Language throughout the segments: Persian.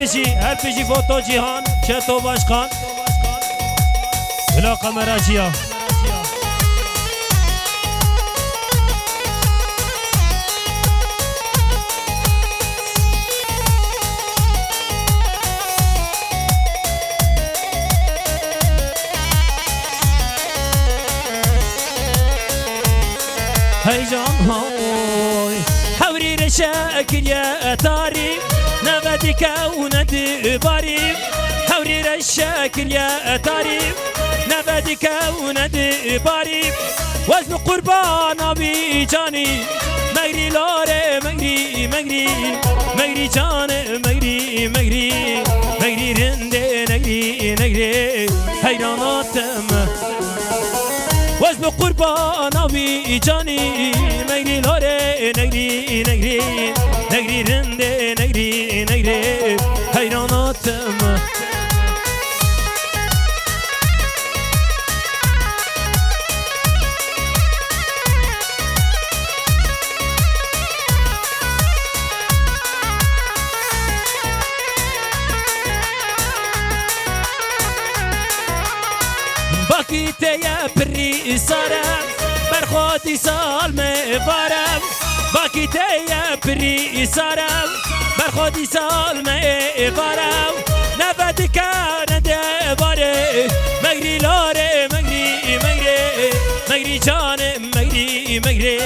هر پیشی فوتو جیهان چه تو باشقان بلا قمرا جیا هيجان هوي حوري رشاكل يا تاري نبدك وند باري حوري رشاكل يا تاري نبدك وند باري وزن قربان ابي جاني مغري لوري مغري مغري مغري جان مغري مغري مغري رند نغري نغري حيراناتم وزن قربان ابي جاني مغري لوري نغري نغري نغري رند نغري نغري حيراناتم باكيت يا بري سارة برخوتي سالم بارم باكيت يا بري سارة برخوتي سالم بارم نبدك ند باري مغري لوري مغري مغري مغري جان مغري مغري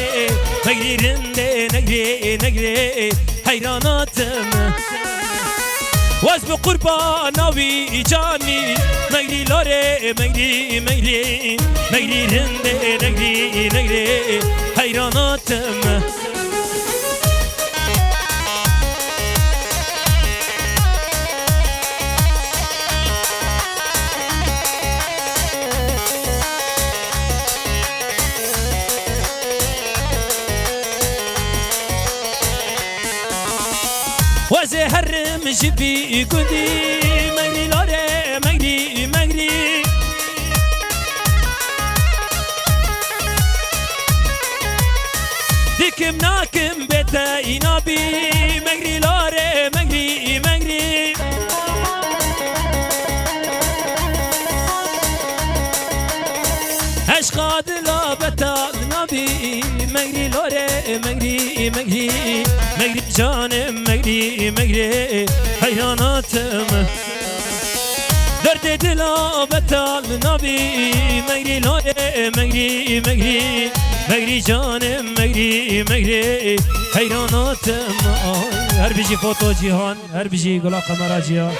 مغري رند نغري نغري حيراناتم وزن قربان ابي جاني مغري لوري مغري مغري مغري رند نغري نغري حيراناتم وزهر مجبي قدي مغري لوري مغري مغري ديكم ناكم بيتا ينابي مغري لوري مغري مغري اشقاد لا بتا نبي مغري لوري مغري مغري مغري جان مغري مغري حيراناتم درد دلا بتا نبي مغري لوري مغري مغري مغري جان مغري مغري حيراناتم هر بيجي فوتو جيهان هر بيجي قلا قمرا جيهان